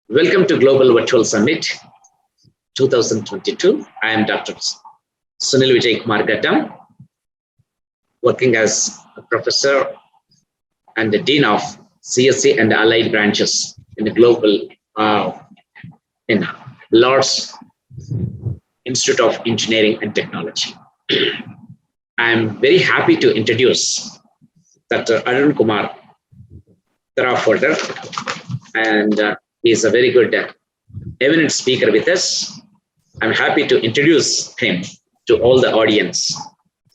Welcome to Global Virtual Summit 2022. I am Dr. Sunil Vijay Kumar Gattam, working as a professor and the Dean of CSC and allied branches in the global in Lord's Institute of Engineering and Technology. I am very happy to introduce Dr. Arun Kumar Tarafolder, and he is a very good eminent speaker with us. I'm happy to introduce him to all the audience.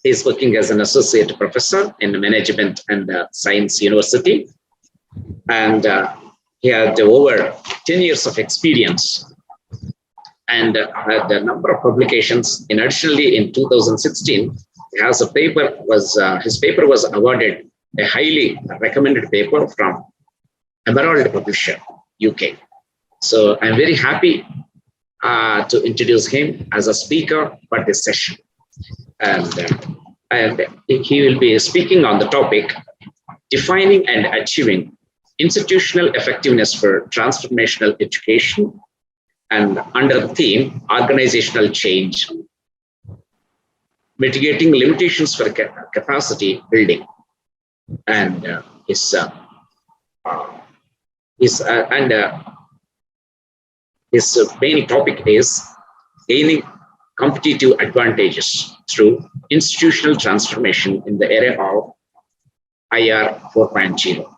He is working as an associate professor in Management and Science University, and he had over 10 years of experience and had a number of publications. And additionally, in 2016, his paper was awarded a highly recommended paper from Emerald Publisher, UK. So I'm very happy to introduce him as a speaker for this session. And he will be speaking on the topic, defining and achieving institutional effectiveness for transformational education, and under the theme, organizational change, mitigating limitations for capacity building. And his main topic is gaining competitive advantages through institutional transformation in the area of IR 4.0.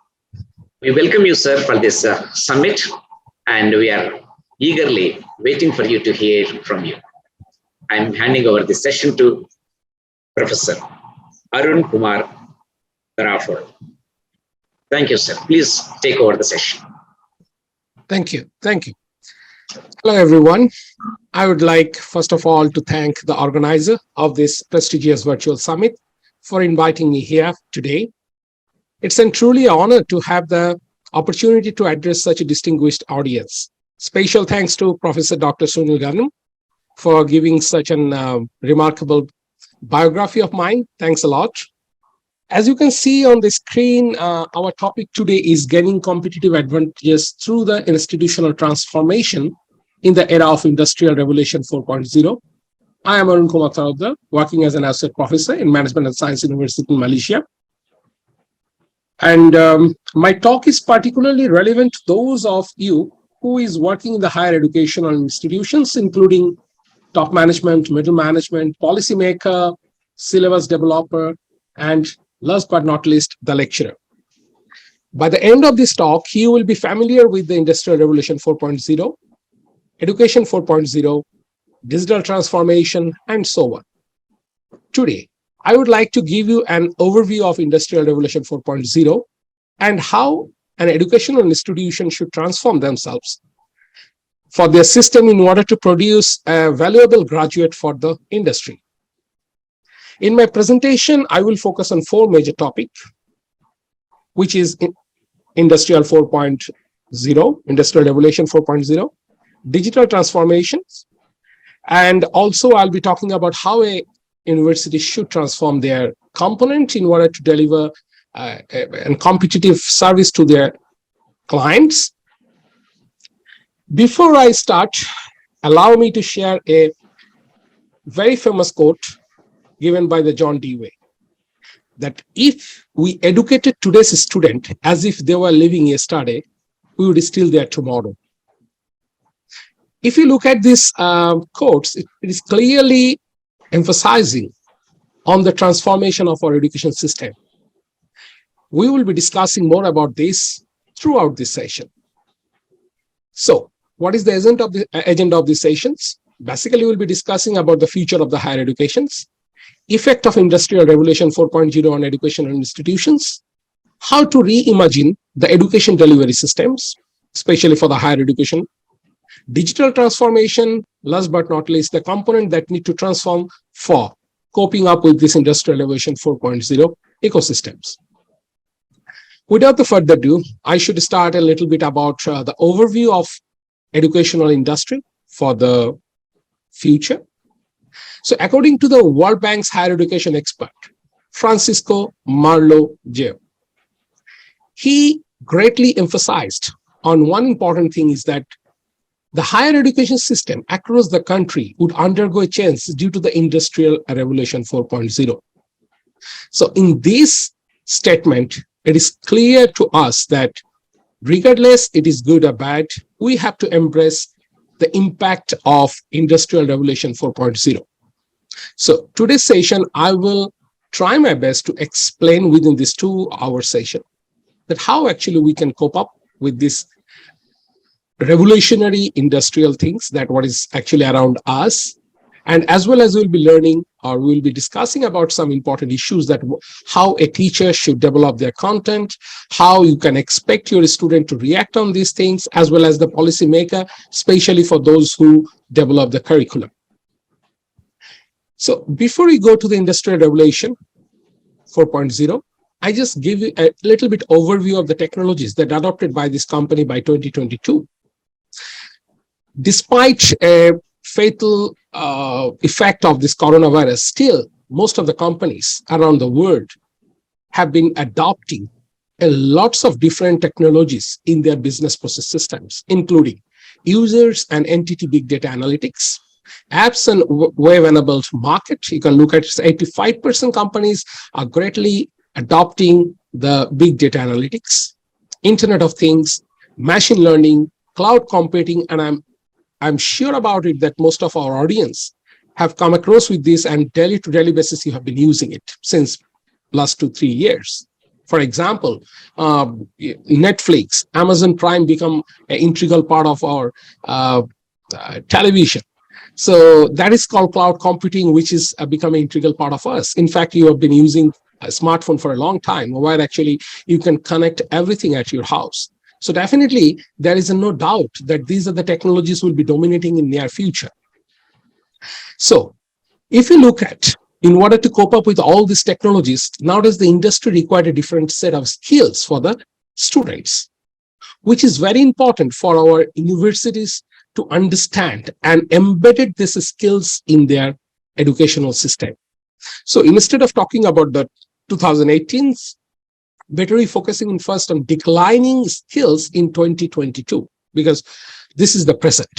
We welcome you, sir, for this summit, and we are eagerly waiting for you to hear from you. I'm handing over the session to Professor Arun Kumar Tarafolder. Thank you, sir. Please take over the session. Thank you. Thank you. Hello, everyone. I would like, first of all, to thank the organizer of this prestigious virtual summit for inviting me here today. It's a truly honor to have the opportunity to address such a distinguished audience. Special thanks to Professor Dr. Sunil Gattam for giving such an remarkable biography of mine. Thanks a lot. As you can see on the screen, our topic today is gaining competitive advantages through the institutional transformation in the era of Industrial Revolution 4.0. I am Arun Kumar Tarafolder, working as an associate professor in Management and Science University in Malaysia. And my talk is particularly relevant to those of you who is working in the higher educational institutions, including top management, middle management, policymaker, syllabus developer, and last but not least, the lecturer. By the end of this talk, you will be familiar with the Industrial Revolution 4.0, Education 4.0, digital transformation, and so on. Today, I would like to give you an overview of Industrial Revolution 4.0 and how an educational institution should transform themselves for their system in order to produce a valuable graduate for the industry. In my presentation, I will focus on four major topics, which is Industrial 4.0, Industrial Revolution 4.0, digital transformations, and also I'll be talking about how a university should transform their component in order to deliver a competitive service to their clients. Before I start, allow me to share a very famous quote given by the John Dewey, that if we educated today's student as if they were living yesterday, we would still there tomorrow. If you look at these quotes, it is clearly emphasizing on the transformation of our education system. We will be discussing more about this throughout this session. So, what is the agenda of these sessions? Basically, we'll be discussing about the future of the higher educations, effect of Industrial Revolution 4.0 on educational institutions, how to reimagine the education delivery systems, especially for the higher education, digital transformation, last but not least, the component that need to transform for coping up with this Industrial Revolution 4.0 ecosystems. Without the further ado, I should start a little bit about the overview of educational industry for the future. So according to the World Bank's higher education expert, Francisco Marlowe-Geo, he greatly emphasized on one important thing is that the higher education system across the country would undergo a change due to the Industrial Revolution 4.0. So in this statement, it is clear to us that regardless it is good or bad, we have to embrace the impact of Industrial Revolution 4.0. So today's session, I will try my best to explain within this 2-hour session that how actually we can cope up with this revolutionary industrial things, that what is actually around us, and as well as we'll be learning or we'll be discussing about some important issues, that how a teacher should develop their content, how you can expect your student to react on these things, as well as the policymaker, especially for those who develop the curriculum. So before we go to the Industrial Revolution 4.0, I just give you a little bit overview of the technologies that are adopted by this company by 2022. Despite a fatal effect of this coronavirus, still most of the companies around the world have been adopting lots of different technologies in their business process systems, including users and entity big data analytics, apps and web-enabled market. You can look at 85% companies are greatly adopting the big data analytics, Internet of Things, machine learning, cloud computing, and I'm sure about it that most of our audience have come across with this, and daily to daily basis you have been using it since last 2-3 years. For example, Netflix, Amazon Prime become an integral part of our television. So that is called cloud computing, which is becoming an integral part of us. In fact, you have been using a smartphone for a long time, where actually you can connect everything at your house. So definitely, there is no doubt that these are the technologies will be dominating in near future. So if you look at, in order to cope up with all these technologies, nowadays the industry required a different set of skills for the students, which is very important for our universities to understand and embedded these skills in their educational system. So instead of talking about the 2018s, better be focusing in first on declining skills in 2022, because this is the present.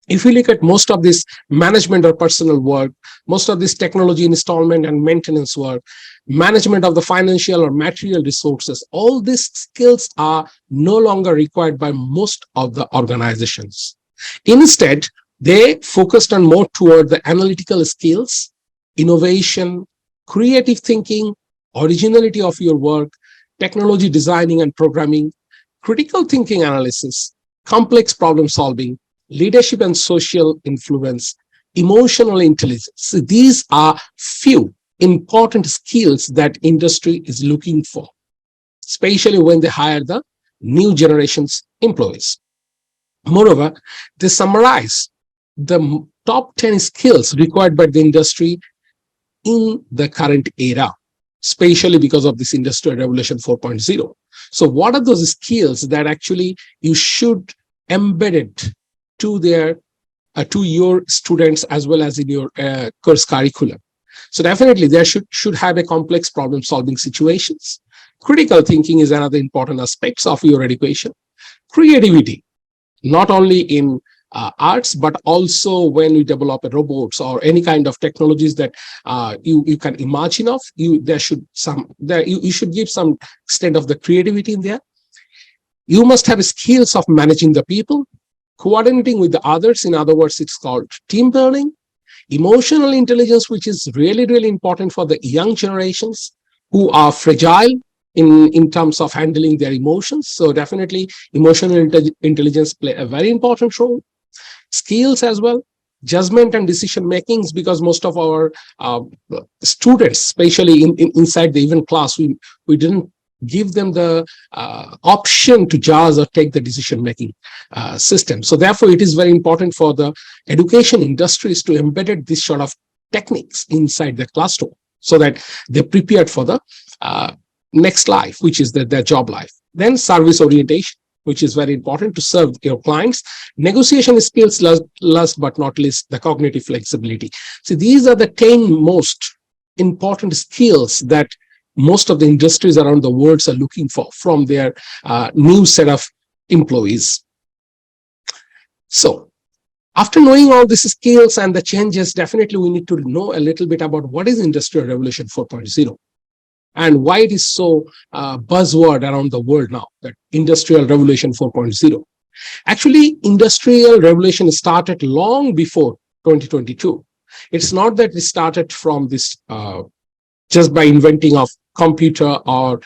If you look at most of this management or personal work, most of this technology installment and maintenance work, management of the financial or material resources, all these skills are no longer required by most of the organizations. Instead, they focused on more toward the analytical skills, innovation, creative thinking, originality of your work, technology designing and programming, critical thinking analysis, complex problem solving, leadership and social influence, emotional intelligence. So these are few important skills that industry is looking for, especially when they hire the new generation's employees. Moreover, they summarize the top 10 skills required by the industry in the current era, especially because of this Industrial Revolution 4.0. So what are those skills that actually you should embed it to their to your students as well as in your course curriculum? So definitely there should have a complex problem solving situations. Critical thinking is another important aspect of your education. Creativity, not only in arts, but also when we develop a robots or any kind of technologies that you can imagine of, you should give some extent of the creativity in there. You must have skills of managing the people, coordinating with the others. In other words, it's called team building. Emotional intelligence, which is really, really important for the young generations who are fragile in terms of handling their emotions. So definitely emotional intelligence play a very important role. Skills as well, judgment and decision makings, because most of our students, especially inside the event class, we didn't give them the option to judge or take the decision making system. So therefore, it is very important for the education industries to embed this sort of techniques inside the classroom so that they're prepared for the next life, which is their job life. Then service orientation, which is very important to serve your clients. Negotiation skills, last but not least, the cognitive flexibility. So these are the 10 most important skills that most of the industries around the world are looking for from their new set of employees. So after knowing all these skills and the changes, definitely we need to know a little bit about what is Industrial Revolution 4.0 and why it is so buzzword around the world now, that Industrial Revolution 4.0. Actually, Industrial Revolution started long before 2022. It's not that it started from this just by inventing of computer or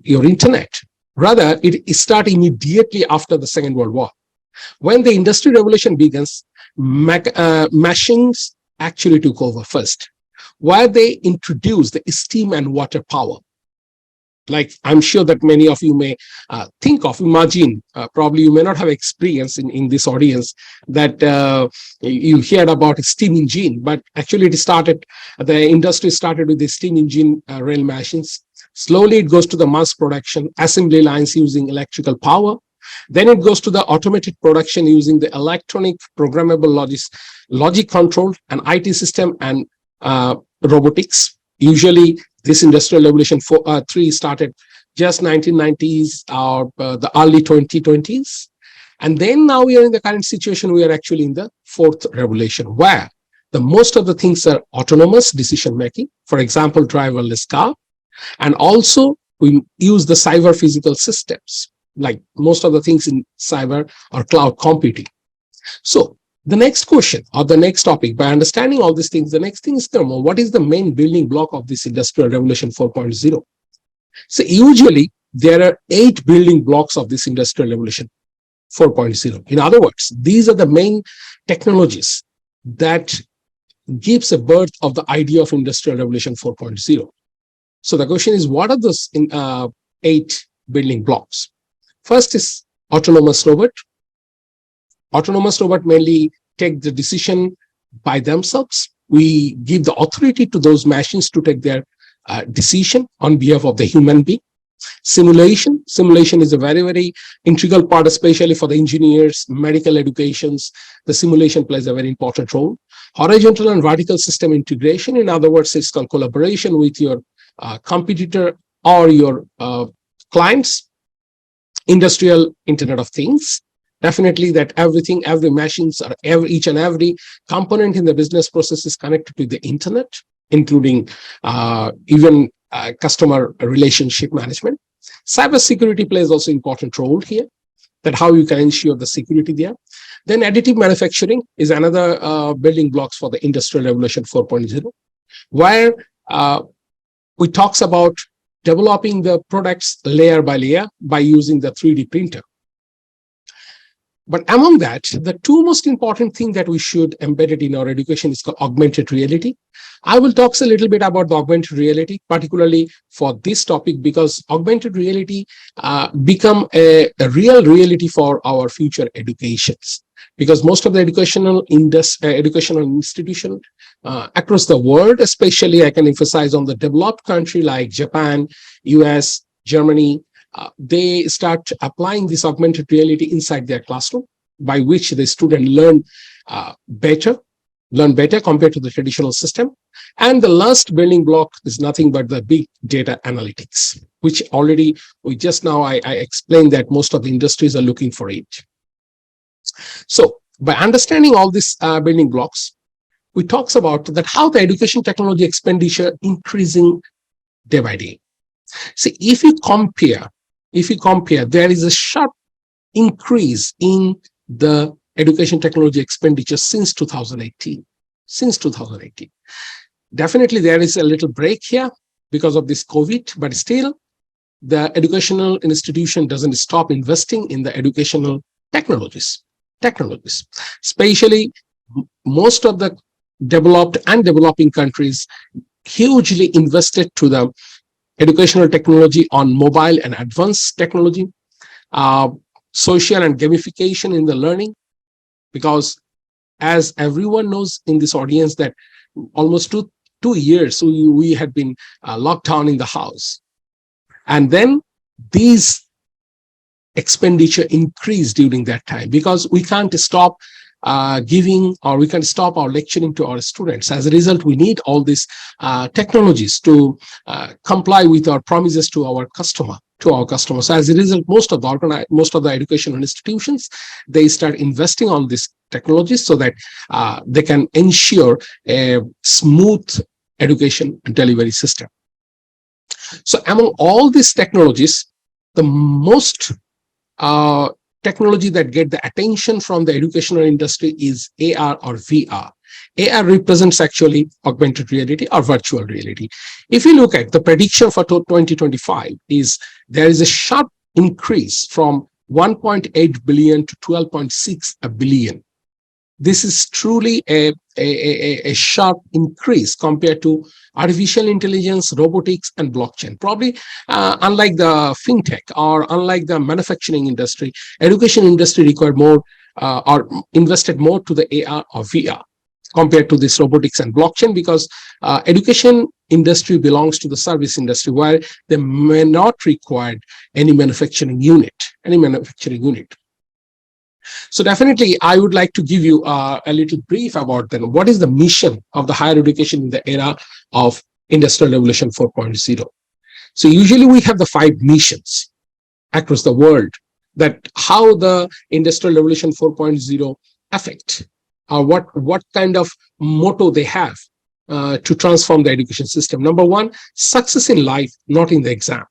your internet. Rather, it started immediately after the Second World War. When the Industrial Revolution begins, machines actually took over first, where they introduced the steam and water power. Like I'm sure that many of you may imagine, probably you may not have experience in this audience that you heard about a steam engine, but actually the industry started with the steam engine rail machines. Slowly it goes to the mass production, assembly lines using electrical power. Then it goes to the automated production using the electronic programmable logic control and IT system and robotics. Usually this Industrial Revolution 3 started just 1990s or the early 2020s. And then now we are in the current situation, we are actually in the fourth revolution, where the most of the things are autonomous decision making, for example, driverless car. And also we use the cyber physical systems, like most of the things in cyber or cloud computing. So the next question or the next topic, by understanding all these things, the next thing is, what is the main building block of this Industrial Revolution 4.0? So usually there are 8 building blocks of this Industrial Revolution 4.0. In other words, these are the main technologies that gives a birth of the idea of Industrial Revolution 4.0. So the question is, what are those 8 building blocks? First is autonomous robot. Autonomous robot mainly take the decision by themselves. We give the authority to those machines to take their decision on behalf of the human being. Simulation is a very, very integral part, especially for the engineers, medical educations. The simulation plays a very important role. Horizontal and vertical system integration, in other words, it's called collaboration with your competitor or your clients. Industrial Internet of Things. Definitely that every machines or each and every component in the business process is connected to the internet, including even customer relationship management. Cybersecurity plays also important role here, that how you can ensure the security there. Then additive manufacturing is another building blocks for the Industrial Revolution 4.0, where we talks about developing the products layer by layer by using the 3D printer. But among that, the 2 most important things that we should embed it in our education is called augmented reality. I will talk a little bit about the augmented reality, particularly for this topic, because augmented reality become a real reality for our future educations. Because most of the educational institution across the world, especially I can emphasize on the developed country like Japan, US, Germany, they start applying this augmented reality inside their classroom, by which the student learn better compared to the traditional system. And the last building block is nothing but the big data analytics, which already I explained that most of the industries are looking for it. So by understanding all these building blocks, we talks about that how the education technology expenditure increasing day by day. See, if you compare, there is a sharp increase in the education technology expenditure since 2018. Definitely there is a little break here because of this COVID, but still the educational institution doesn't stop investing in the educational technologies. Especially most of the developed and developing countries hugely invested to the educational technology on mobile and advanced technology, social and gamification in the learning, because as everyone knows in this audience that almost two years we had been locked down in the house, and then these expenditure increased during that time because we can't stop giving, or we can stop our lecturing to our students. As a result, we need all these technologies to comply with our promises to our customers. So as a result, most of the educational institutions, they start investing on these technologies so that they can ensure a smooth education delivery system. So among all these technologies, the most technology that get the attention from the educational industry is AR or VR. AR represents actually augmented reality or virtual reality. If you look at the prediction for 2025, there is a sharp increase from 1.8 billion to 12.6 billion. This is truly a sharp increase compared to artificial intelligence, robotics, and blockchain. Probably unlike the fintech or unlike the manufacturing industry, education industry required more or invested more to the AR or VR compared to this robotics and blockchain, because education industry belongs to the service industry where they may not require any manufacturing unit. So definitely, I would like to give you a little brief about then what is the mission of the higher education in the era of Industrial Revolution 4.0. So usually we have the 5 missions across the world, that how the Industrial Revolution 4.0 affect, or what kind of motto they have to transform the education system. Number 1, success in life, not in the exam.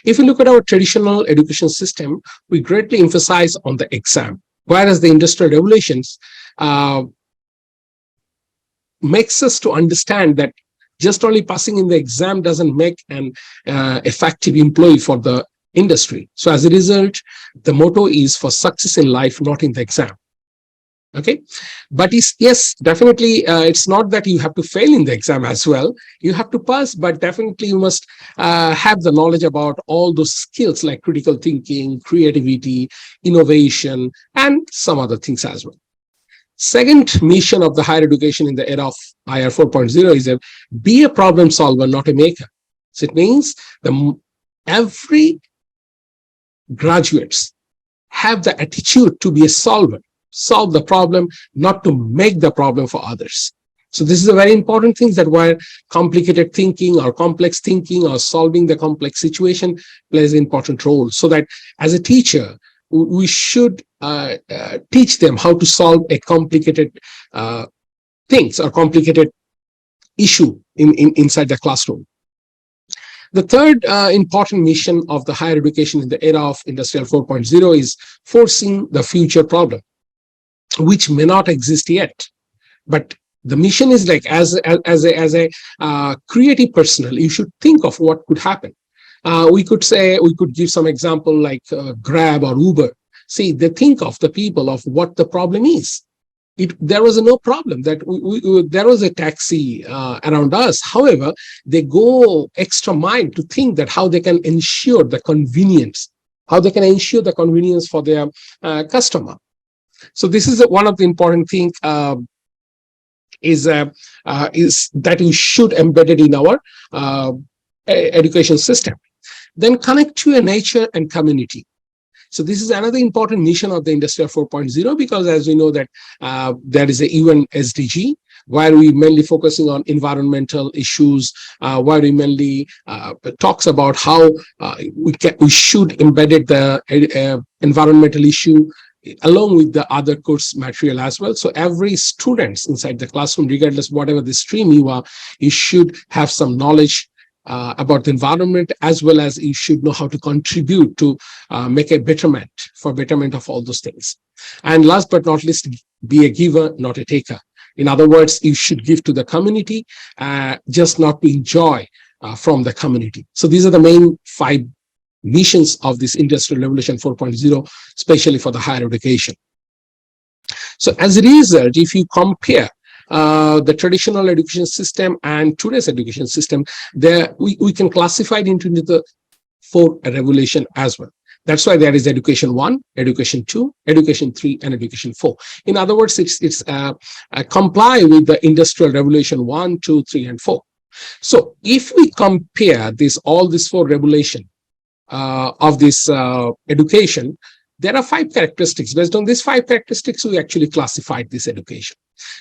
If you look at our traditional education system, we greatly emphasize on the exam, whereas the Industrial Revolutions makes us to understand that just only passing in the exam doesn't make an effective employee for the industry. So as a result, the motto is for success in life, not in the exam. Okay, but yes, definitely, it's not that you have to fail in the exam as well. You have to pass, but definitely you must have the knowledge about all those skills like critical thinking, creativity, innovation, and some other things as well. Second mission of the higher education in the era of IR 4.0 is be a problem solver, not a maker. So it means every graduates have the attitude to be a solver. Solve the problem, not to make the problem for others. So this is a very important thing, that where complicated thinking or complex thinking or solving the complex situation plays an important role. So that as a teacher, we should teach them how to solve a complicated things or complicated issue inside the classroom. The third important mission of the higher education in the era of Industrial 4.0 is forcing the future problem, which may not exist yet. But the mission is like, as a creative personnel, you should think of what could happen. We could give some example like Grab or Uber. See, they think of the people of what the problem is. There was no problem that there was a taxi around us. However, they go extra mile to think that how they can ensure the convenience, for their customer. So this is one of the important things is that we should embed it in our education system. Then connect to a nature and community. So this is another important mission of the Industrial 4.0, because as we know that there is a UN SDG where we mainly focusing on environmental issues, where we mainly talks about how we should embed the environmental issue along with the other course material as well. So every student inside the classroom, regardless whatever the stream you are, you should have some knowledge about the environment, as well as you should know how to contribute to make a betterment of all those things. And last but not least, be a giver, not a taker. In other words, you should give to the community, just not to enjoy from the community. So these are the main 5 missions of this Industrial Revolution 4.0, especially for the higher education. So as a result, if you compare the traditional education system and today's education system, we can classify it into the 4 revolution as well. That's why there is Education 1, Education 2, Education 3, and Education 4. In other words, it's comply with the Industrial Revolution 1, 2, 3, and 4. So if we compare all these 4 revolution of this education, there are 5 characteristics. Based on these 5 characteristics, we actually classified this education.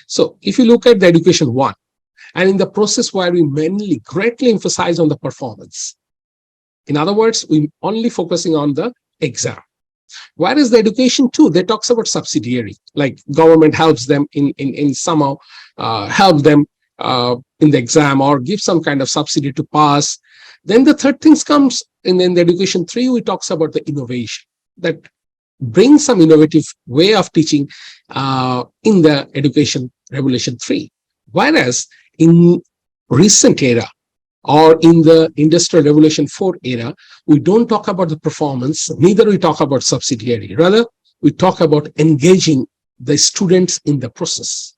So if you look at the education 1, and in the process where we mainly greatly emphasize on the performance, in other words, we only focusing on the exam. Whereas the education 2, they talks about subsidiary, like government helps them in somehow help them in the exam or give some kind of subsidy to pass. Then the third things comes in the education 3, we talks about the innovation that brings some innovative way of teaching in the education revolution 3. Whereas in recent era or in the industrial revolution 4 era, we don't talk about the performance, neither we talk about subsidiary. Rather, we talk about engaging the students in the process.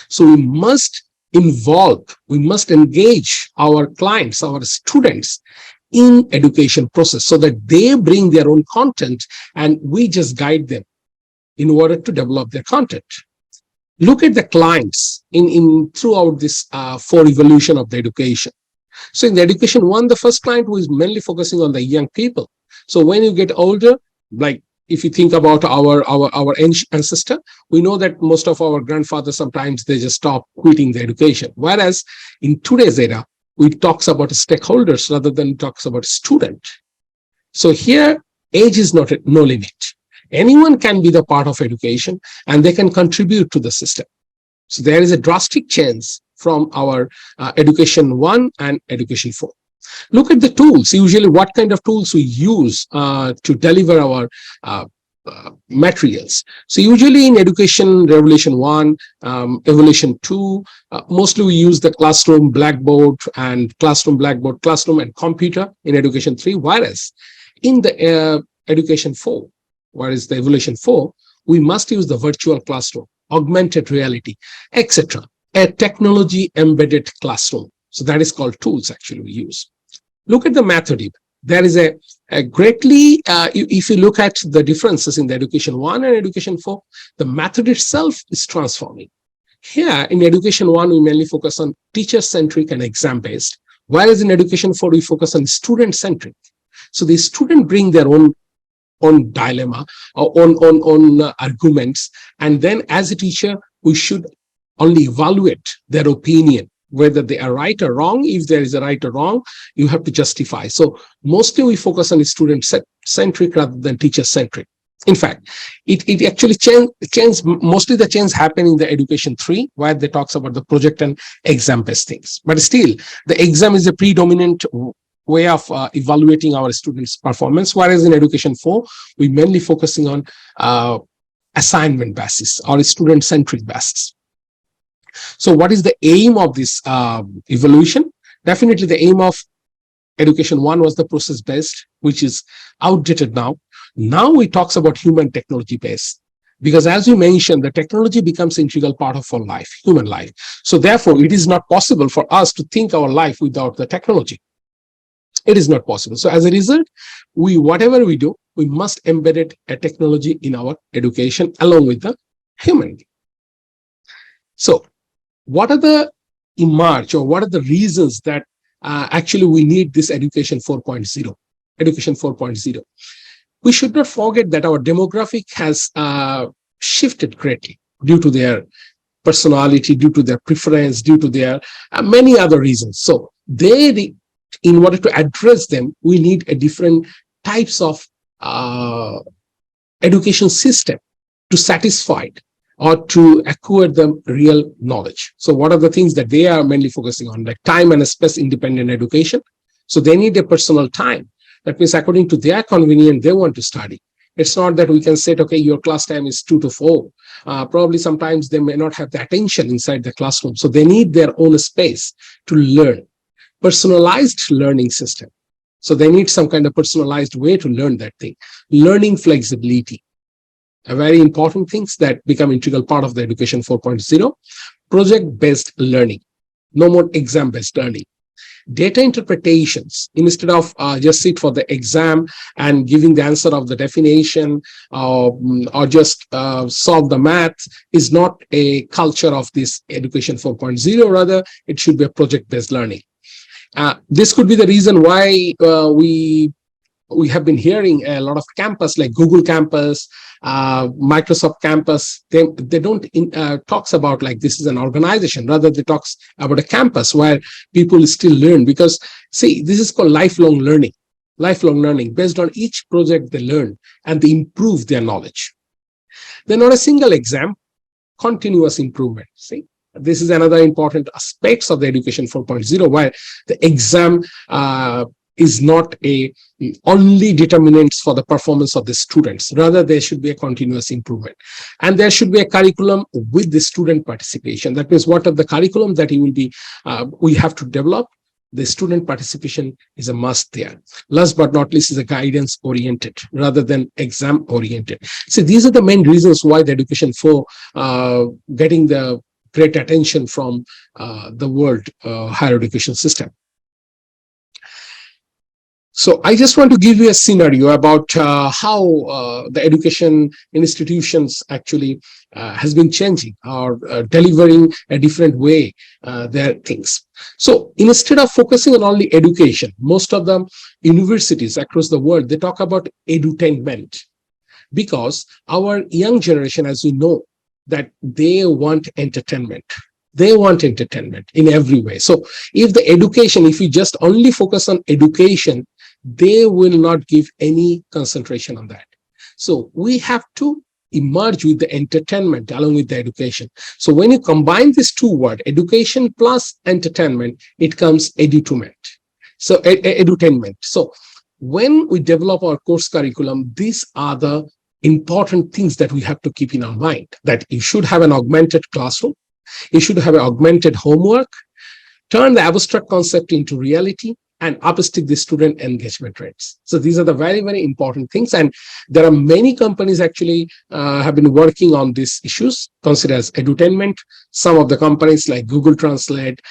So we must involve, we must engage our clients, our students in education process so that they bring their own content and we just guide them in order to develop their content. Look at the clients in throughout this 4 evolution of the education. So in the education 1, the first client was mainly focusing on the young people. So when you get older, like if you think about our ancestor, we know that most of our grandfathers, sometimes they just stop quitting the education. Whereas in today's era, we talks about stakeholders rather than talks about student. So here, age is no limit. Anyone can be the part of education and they can contribute to the system. So there is a drastic change from our education 1 and education 4. Look at the tools. Usually what kind of tools we use to deliver our materials. So usually in education revolution 1, evolution 2, mostly we use the classroom, blackboard and computer in education 3. Whereas in the education 4, whereas the evolution 4, we must use the virtual classroom, augmented reality, etc. A technology embedded classroom. So that is called tools actually we use. Look at the method. There is a greatly, if you look at the differences in the education 1 and education 4, the method itself is transforming. Here in education 1, we mainly focus on teacher-centric and exam-based, whereas in education 4, we focus on student-centric. So the student bring their own dilemma or own arguments, and then as a teacher, we should only evaluate their opinion, whether they are right or wrong. If there is a right or wrong, you have to justify. So mostly we focus on student-centric rather than teacher-centric. In fact, it actually changed, mostly the change happened in the education 3, where they talks about the project and exam-based things. But still, the exam is a predominant way of evaluating our students' performance, whereas in education 4, we mainly focusing on assignment basis or student-centric basis. So what is the aim of this evolution? Definitely the aim of education 1 was the process-based, which is outdated now. Now we talks about human technology based, because as you mentioned, the technology becomes integral part of our life, human life. So therefore, it is not possible for us to think our life without the technology. It is not possible. So as a result, whatever we do, we must embed a technology in our education along with the human. So what are the emerge or what are the reasons that actually we need this education 4.0? Education 4.0. We should not forget that our demographic has shifted greatly due to their personality, due to their preference, due to their many other reasons. So in order to address them, we need a different types of education system to satisfy it or to acquire the real knowledge. So what are the things that they are mainly focusing on? Like time and space independent education. So they need a personal time. That means according to their convenience, they want to study. It's not that we can say, okay, your class time is 2 to 4. Probably sometimes they may not have the attention inside the classroom. So they need their own space to learn. Personalized learning system. So they need some kind of personalized way to learn that thing. Learning flexibility. A very important things that become integral part of the education 4.0. Project-based learning. No more exam-based learning. Data interpretations, instead of just sit for the exam and giving the answer of the definition or just solve the math, is not a culture of this education 4.0. Rather, it should be a project-based learning. This could be the reason why we we have been hearing a lot of campus like Google Campus, Microsoft Campus. They don't talks about like this is an organization. Rather, they talks about a campus where people still learn, because see, this is called lifelong learning. Lifelong learning, based on each project they learn and they improve their knowledge. They're not a single exam, continuous improvement. See, this is another important aspects of the education 4.0, where the exam is not a only determinants for the performance of the students. Rather, there should be a continuous improvement, and there should be a curriculum with the student participation. That means what are the curriculum that you will be we have to develop. The student participation is a must there. Last but not least is a guidance oriented rather than exam oriented. So these are the main reasons why the education for getting the great attention from the world higher education system. So I just want to give you a scenario about how the education institutions actually has been changing or delivering a different way their things. So instead of focusing on only education, most of the universities across the world, they talk about edutainment, because our young generation, as we know, that they want entertainment. They want entertainment in every way. So if the education, if you just only focus on education, they will not give any concentration on that. So we have to emerge with the entertainment along with the education. So when you combine these two words, education plus entertainment, it comes edutainment. So edutainment. So when we develop our course curriculum, these are the important things that we have to keep in our mind, that you should have an augmented classroom, you should have an augmented homework, turn the abstract concept into reality, and upstick the student engagement rates. So these are the very, very important things. And there are many companies actually have been working on these issues, considered as edutainment. Some of the companies like Google Translate,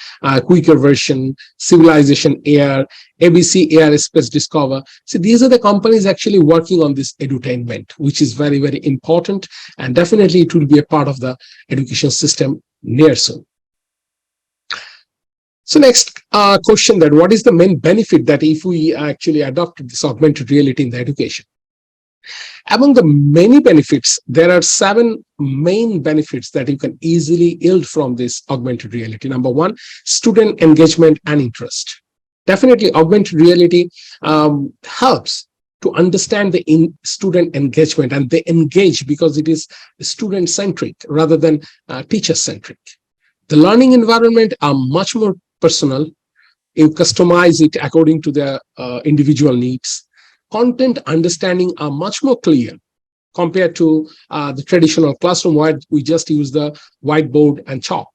Quicker Version, Civilization AR, ABC AR Space Discover. So these are the companies actually working on this edutainment, which is very, very important. And definitely it will be a part of the education system near soon. So next question, that what is the main benefit that if we actually adopted this augmented reality in the education? Among the many benefits, there are 7 main benefits that you can easily yield from this augmented reality. Number 1, student engagement and interest. Definitely augmented reality helps to understand the student engagement, and they engage because it is student-centric rather than teacher-centric. The learning environment are much more personal. You customize it according to their individual needs. Content understanding are much more clear compared to the traditional classroom where we just use the whiteboard and chalk.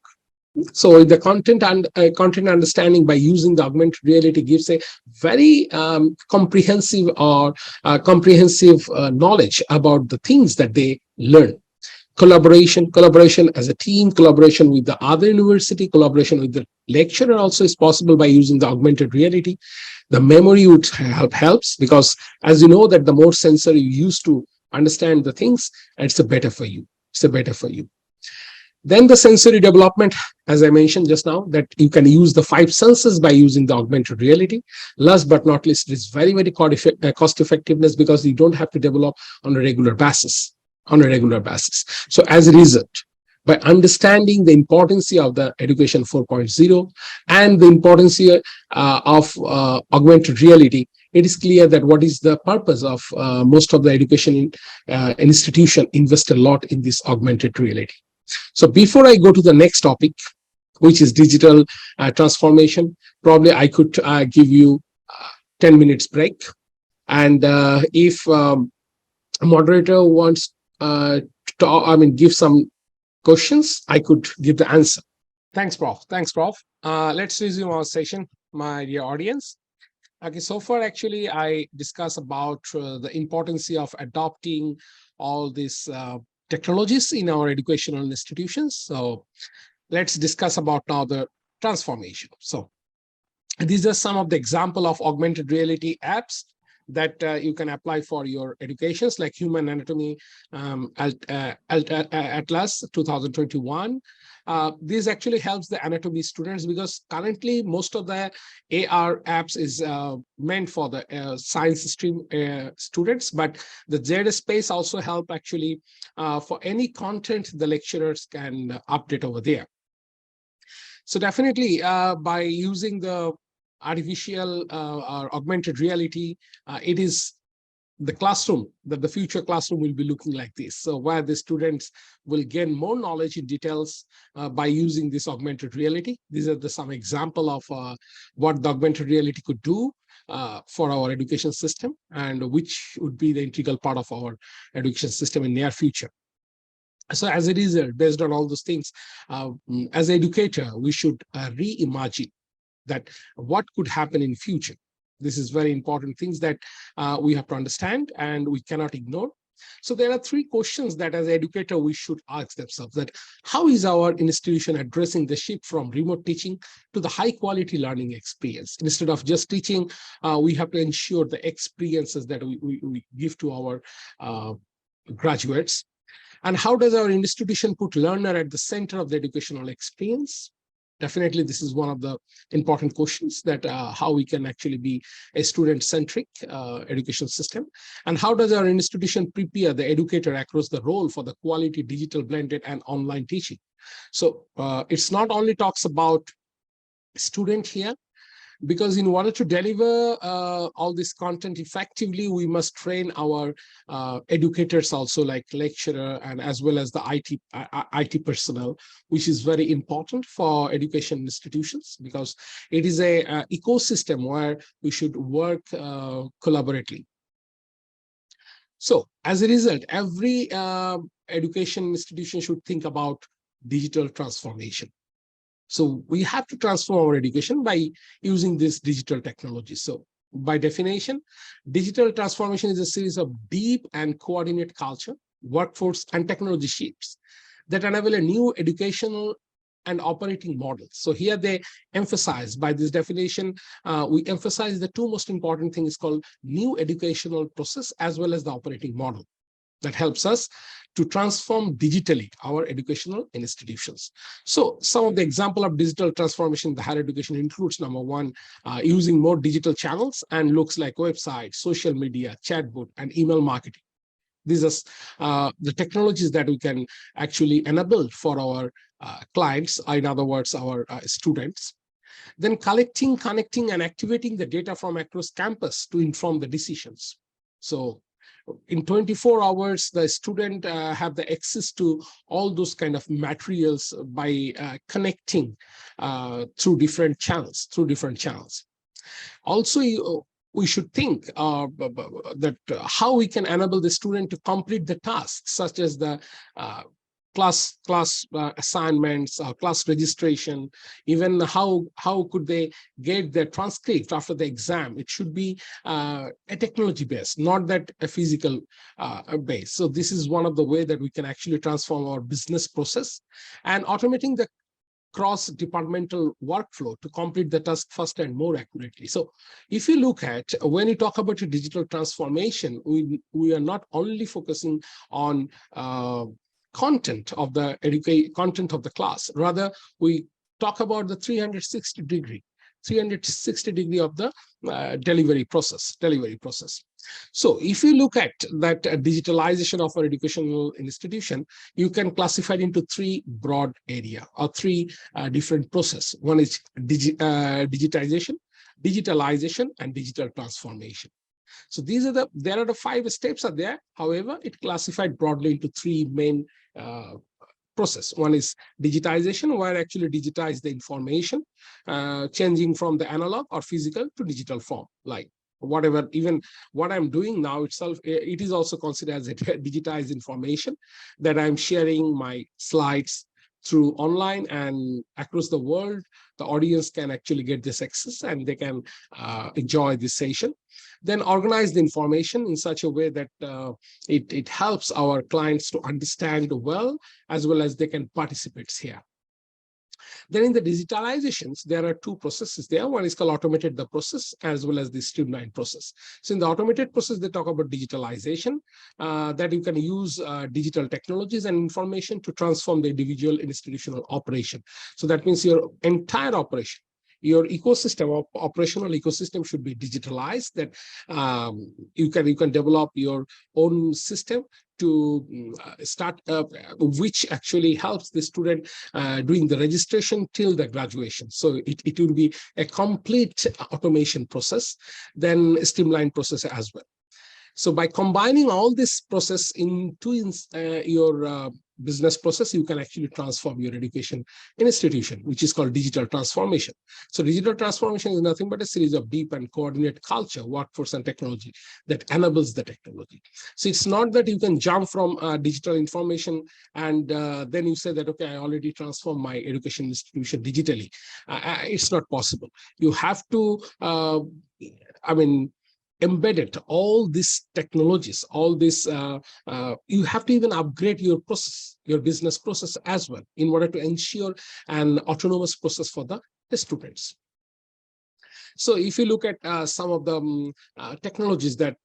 So the content and content understanding by using the augmented reality gives a very comprehensive knowledge about the things that they learn. Collaboration as a team, collaboration with the other university, collaboration with the lecturer also is possible by using the augmented reality. The memory would helps, because as you know that the more sensor you use to understand the things, it's better for you. It's better for you. Then the sensory development, as I mentioned just now, that you can use the 5 senses by using the augmented reality. Last but not least, it's very, very cost effectiveness, because you don't have to develop on a regular basis. So as a result, by understanding the importance of the education 4.0 and the importance of augmented reality, it is clear that what is the purpose of most of the education institution invest a lot in this augmented reality. So before I go to the next topic, which is digital transformation, probably I could give you 10 minutes break. And if a moderator wants give some questions, I could give the answer. Thanks, Prof. Let's resume our session, my dear audience. Okay, so far actually I discussed about the importance of adopting all these technologies in our educational institutions. So let's discuss about now the transformation. So these are some of the example of augmented reality apps that you can apply for your educations, like Human Anatomy Atlas 2021. This actually helps the anatomy students, because currently most of the AR apps is meant for the science stream students, but the Z space also help actually for any content the lecturers can update over there. So definitely by using the artificial or augmented reality, it is the classroom, that the future classroom will be looking like this. So where the students will gain more knowledge in details by using this augmented reality. These are some example of what the augmented reality could do for our education system, and which would be the integral part of our education system in near future. So as a result, based on all those things, as an educator, we should reimagine that what could happen in future. This is very important things that we have to understand and we cannot ignore. So there are three questions that as an educator we should ask themselves: that how is our institution addressing the shift from remote teaching to the high quality learning experience? Instead of just teaching, we have to ensure the experiences that we give to our graduates. And how does our institution put learner at the center of the educational experience? Definitely, this is one of the important questions, that how we can actually be a student-centric education system. And how does our institution prepare the educator across the role for the quality digital blended and online teaching? So it's not only talks about student here, because in order to deliver all this content effectively, we must train our educators also, like lecturer and as well as the IT personnel, which is very important for education institutions, because it is a ecosystem where we should work collaboratively. So as a result, every education institution should think about digital transformation. So we have to transform our education by using this digital technology. So by definition, digital transformation is a series of deep and coordinated culture, workforce, and technology shifts that enable a new educational and operating models. So here they emphasize, by this definition, we emphasize the two most important things called new educational process as well as the operating model that helps us to transform digitally our educational institutions. So some of the example of digital transformation in the higher education includes, number one, using more digital channels and looks like websites, social media, chatbot, and email marketing. These are the technologies that we can actually enable for our clients, in other words, our students. Then collecting, connecting, and activating the data from across campus to inform the decisions. So in 24 hours, the student have the access to all those kind of materials by connecting through different channels, Also, we should think that how we can enable the student to complete the tasks, such as the class assignments, class registration, even how could they get their transcript after the exam. It should be a technology based, not that a physical base. So this is one of the way that we can actually transform our business process, and automating the cross-departmental workflow to complete the task faster and more accurately. So if you look at, when you talk about a digital transformation, we are not only focusing on content of the class. Rather, we talk about the 360 degree of the delivery process. So if you look at that digitalization of our educational institution, you can classify it into three broad area, or three different process. One is digitization, digitalization, and digital transformation. So there are the 5 steps are there. However, it classified broadly into 3 main process. One is digitization, where actually digitize the information, changing from the analog or physical to digital form, like whatever, even what I'm doing now itself, it is also considered as a digitized information, that I'm sharing my slides through online and across the world. The audience can actually get this access and they can enjoy this session. Then organize the information in such a way that it helps our clients to understand well, as well as they can participate here. Then in the digitalizations, there are two processes there. One is called automated the process as well as the streamlined process. So in the automated process, they talk about digitalization, that you can use digital technologies and information to transform the individual institutional operation. So that means your entire operation, your ecosystem, operational ecosystem should be digitalized, that you can develop your own system to start which actually helps the student doing the registration till the graduation. So it will be a complete automation process, then streamlined process as well. So by combining all this process into your business process, you can actually transform your education institution, which is called digital transformation. So digital transformation is nothing but a series of deep and coordinated culture, workforce, and technology that enables the technology. So it's not that you can jump from digital information and then you say that, okay, I already transformed my education institution digitally. It's not possible. You have to, embedded all these technologies, all this, you have to even upgrade your process, your business process as well, in order to ensure an autonomous process for the students. So if you look at some of the technologies that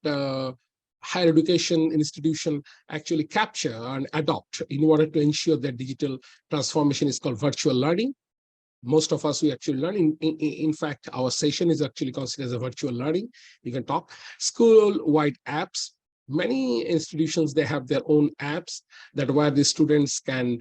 higher education institution actually capture and adopt in order to ensure that digital transformation, is called virtual learning. Most of us, we actually learn. In fact, our session is actually considered as a virtual learning. You can talk. School-wide apps. Many institutions, they have their own apps that where the students can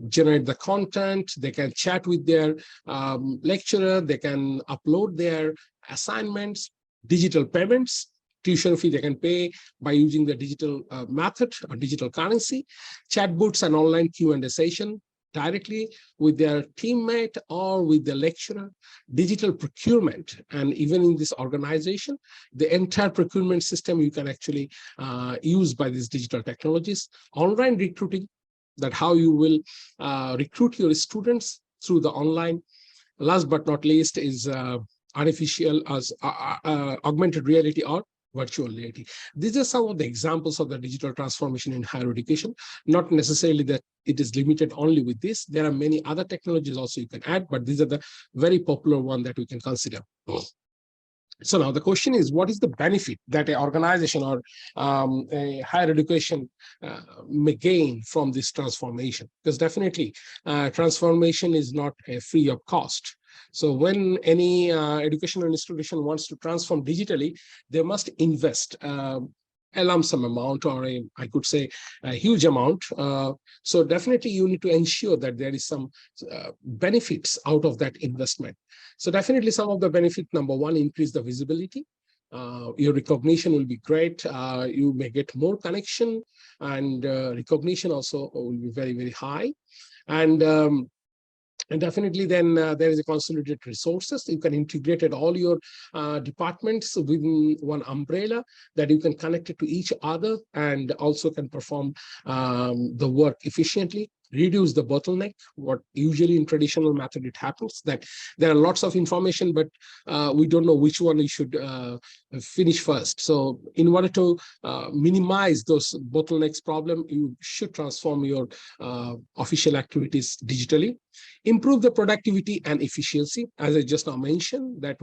generate the content, they can chat with their lecturer, they can upload their assignments, digital payments, tuition fee they can pay by using the digital method or digital currency, chatbots and online Q&A session, directly with their teammate or with the lecturer, digital procurement, and even in this organization, the entire procurement system you can actually use by these digital technologies. Online recruiting, that how you will recruit your students through the online. Last but not least is artificial as augmented reality or virtual reality. These are some of the examples of the digital transformation in higher education. Not necessarily that it is limited only with this. There are many other technologies also you can add, but these are the very popular one that we can consider. So now the question is, what is the benefit that an organization or a higher education may gain from this transformation? Because definitely transformation is not free of cost. So when any educational institution wants to transform digitally, they must invest a lump sum amount, or I could say a huge amount. So definitely you need to ensure that there is some benefits out of that investment. So definitely some of the benefit, number one, increase the visibility. Your recognition will be great. You may get more connection, and recognition also will be very, very high. And definitely then there is a consolidated resources. You can integrate all your departments within one umbrella, that you can connect it to each other and also can perform the work efficiently, reduce the bottleneck. What usually in traditional method it happens that there are lots of information, but we don't know which one we should finish first. So in order to minimize those bottlenecks problem, you should transform your official activities digitally. Improve the productivity and efficiency. As I just now mentioned, that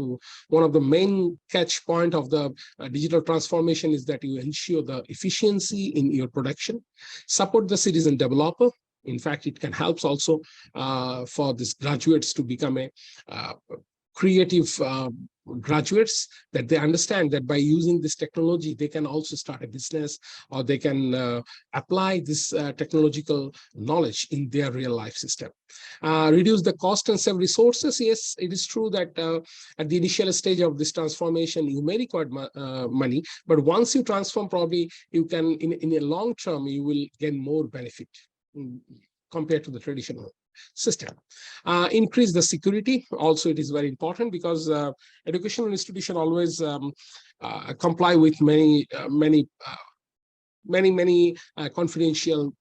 one of the main catch point of the digital transformation is that you ensure the efficiency in your production. Support the citizen developer. In fact, it can help also for these graduates to become a creative graduates, that they understand that by using this technology, they can also start a business, or they can apply this technological knowledge in their real life system. Reduce the cost and save resources. Yes, it is true that at the initial stage of this transformation, you may require money, but once you transform, probably you can, in a long term, you will gain more benefit compared to the traditional system. Increase the security. Also, it is very important, because educational institution always comply with many many confidential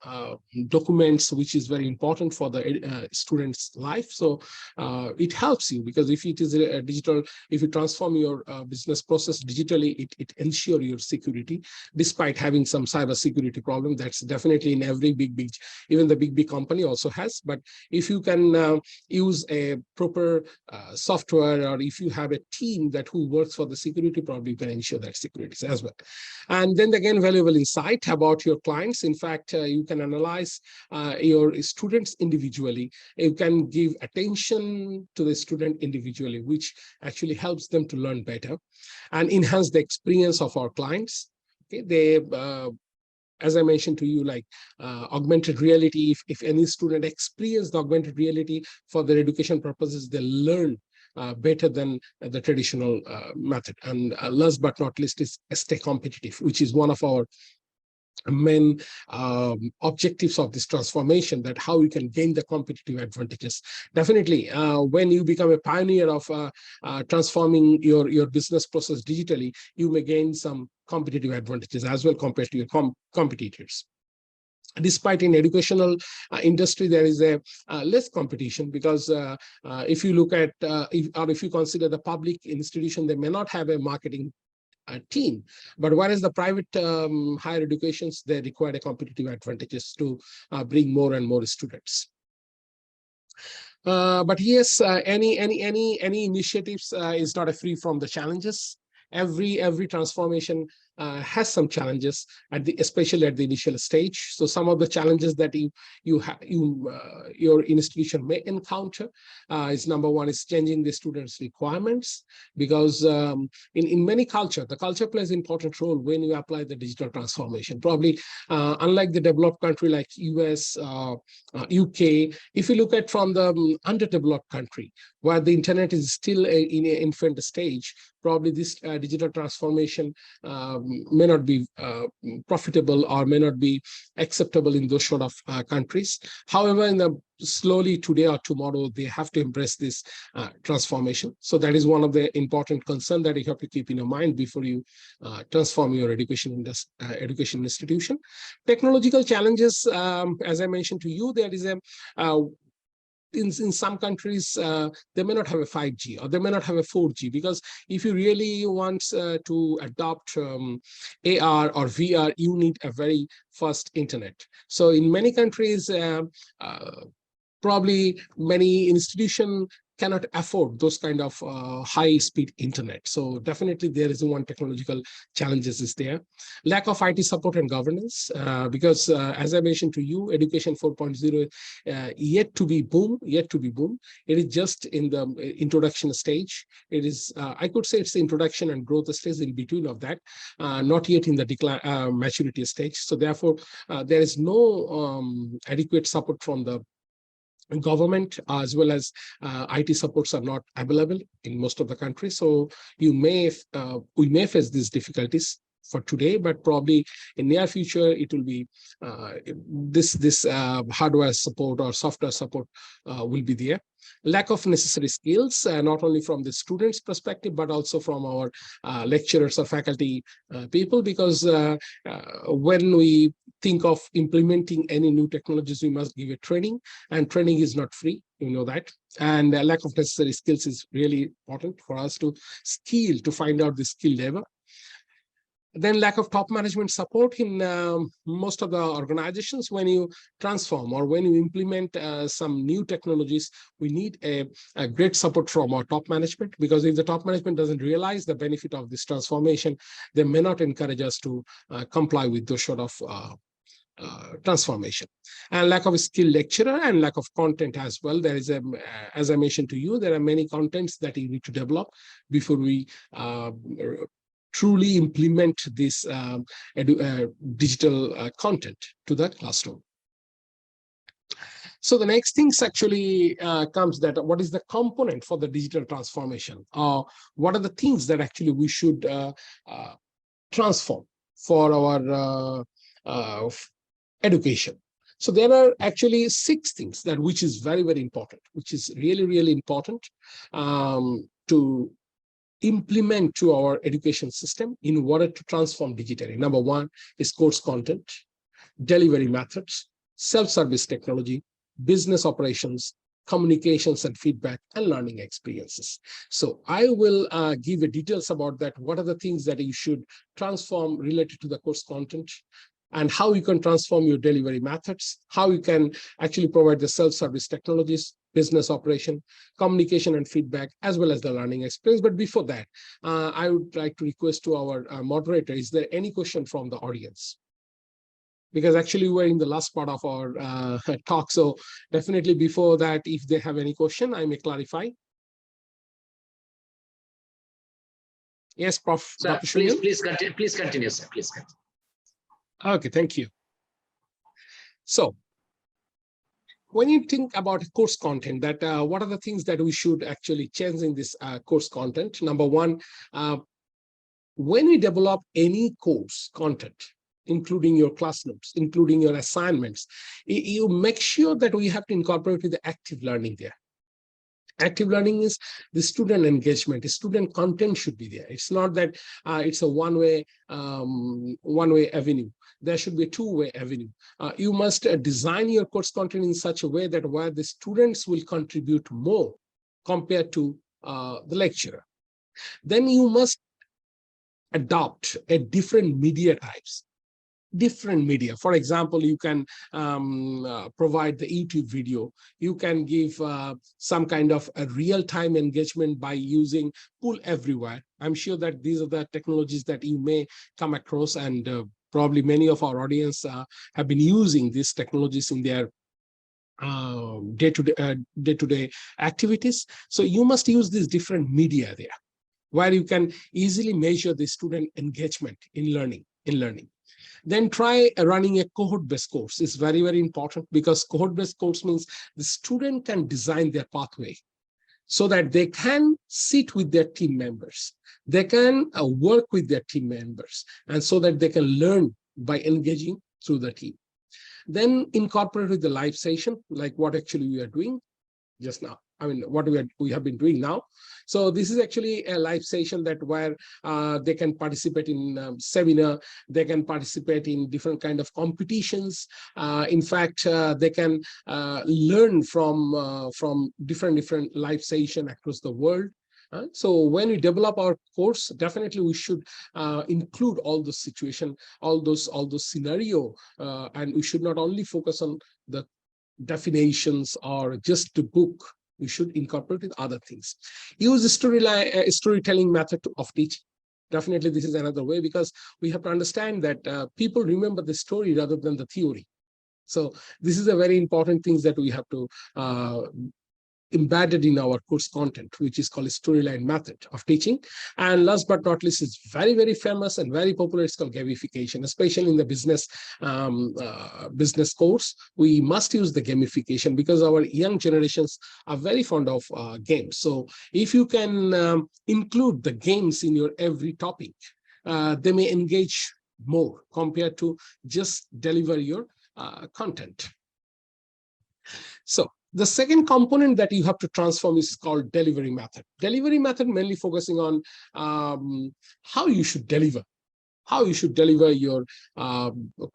documents, which is very important for the student's life. So it helps you, because if it is a digital, if you transform your business process digitally, it ensures your security, despite having some cyber security problem. That's definitely in every big, even the big company also has. But if you can use a proper software, or if you have a team that who works for the security, probably you can ensure that security as well. And then again, valuable insight about your clients. In fact, you can analyze your students individually. You can give attention to the student individually, which actually helps them to learn better and enhance the experience of our clients. Okay, they as I mentioned to you, like augmented reality, if any student experience the augmented reality for their education purposes, they learn better than the traditional method. And last but not least is stay competitive, which is one of our main objectives of this transformation, that how we can gain the competitive advantages. Definitely, when you become a pioneer of transforming your business process digitally, you may gain some competitive advantages as well compared to your competitors. Despite in educational industry, there is a less competition, because if you look at, if you consider the public institution, they may not have a marketing team, but whereas the private higher educations, they require a competitive advantages to bring more and more students. But yes, any initiatives is not a free from the challenges. Every transformation has some challenges especially at the initial stage. So some of the challenges that your institution may encounter is, number one is changing the students' requirements, because in many culture, the culture plays an important role when you apply the digital transformation. Probably unlike the developed country like US, UK, if you look at from the underdeveloped country where the internet is still in an infant stage, probably this digital transformation may not be profitable or may not be acceptable in those sort of countries. However, in the slowly today or tomorrow, they have to embrace this transformation. So that is one of the important concerns that you have to keep in your mind before you transform your education institution. Technological challenges, as I mentioned to you, there is a in some countries, they may not have a 5G or they may not have a 4G, because if you really want to adopt AR or VR, you need a very fast internet. So in many countries, probably many institutions cannot afford those kind of high-speed internet. So definitely there is one technological challenges is there. Lack of IT support and governance, because as I mentioned to you, Education 4.0 yet to be boom. It is just in the introduction stage. It is, I could say it's the introduction and growth stage, in between of that, not yet in the decline maturity stage. So therefore, there is no adequate support from the government, as well as IT supports are not available in most of the countries. So we may face these difficulties for today, but probably in near future it will be this hardware support or software support will be there. Lack of necessary skills, not only from the students' perspective, but also from our lecturers or faculty people, because when we think of implementing any new technologies, we must give a training, and training is not free, you know that. And lack of necessary skills is really important for us to find out the skill level. Then lack of top management support in most of the organizations. When you transform or when you implement some new technologies, we need a great support from our top management, because if the top management doesn't realize the benefit of this transformation, they may not encourage us to comply with those sort of transformation. And lack of a skilled lecturer and lack of content as well. There is as I mentioned to you, there are many contents that you need to develop before we truly implement this digital content to that classroom. So the next things actually comes that what is the component for the digital transformation? What are the things that actually we should transform for our education? So there are actually 6 things that which is very, very important, which is really, really important to implement to our education system in order to transform digitally. Number one is course content, delivery methods, self-service technology, business operations, communications and feedback, and learning experiences. So I will give you details about that. What are the things that you should transform related to the course content, and how you can transform your delivery methods, how you can actually provide the self-service technologies, business operation, communication and feedback, as well as the learning experience. But before that, I would like to request to our moderator, is there any question from the audience? Because actually we're in the last part of our talk. So definitely before that, if they have any question, I may clarify. Yes, Prof. Sir, Dr. Shunyam? please continue, sir. Please continue. Okay, thank you. So when you think about course content, that what are the things that we should actually change in this course content? Number one, when we develop any course content, including your class notes, including your assignments, you make sure that we have to incorporate the active learning there. Active learning is the student engagement. The student content should be there. It's not that it's a one-way avenue. There should be a two-way avenue. You must design your course content in such a way that where the students will contribute more compared to the lecturer. Then you must adopt a different media types. Different media. For example, you can provide the YouTube video. You can give some kind of a real-time engagement by using Pull Everywhere. I'm sure that these are the technologies that you may come across, and probably many of our audience have been using these technologies in their day-to-day activities. So you must use these different media there, where you can easily measure the student engagement in learning. Then try running a cohort-based course. It's very, very important, because cohort-based course means the student can design their pathway so that they can sit with their team members. They can work with their team members, and so that they can learn by engaging through the team. Then incorporate with the live session, like what actually we are doing just now. I mean, what we have been doing now. So this is actually a live session that where they can participate in seminar, they can participate in different kind of competitions. In fact, they can learn from different live session across the world. So when we develop our course, definitely we should include all those situation, all those scenario, and we should not only focus on the definitions or just the book. We should incorporate with other things. Use storytelling method of teaching. Definitely, this is another way, because we have to understand that people remember the story rather than the theory. So this is a very important thing that we have to embedded in our course content, which is called storyline method of teaching. And last but not least, is very, very famous and very popular. It's called gamification, especially in the business course. We must use the gamification, because our young generations are very fond of games. So if you can include the games in your every topic, they may engage more compared to just deliver your content. So the second component that you have to transform is called delivery method. Delivery method mainly focusing on how you should deliver your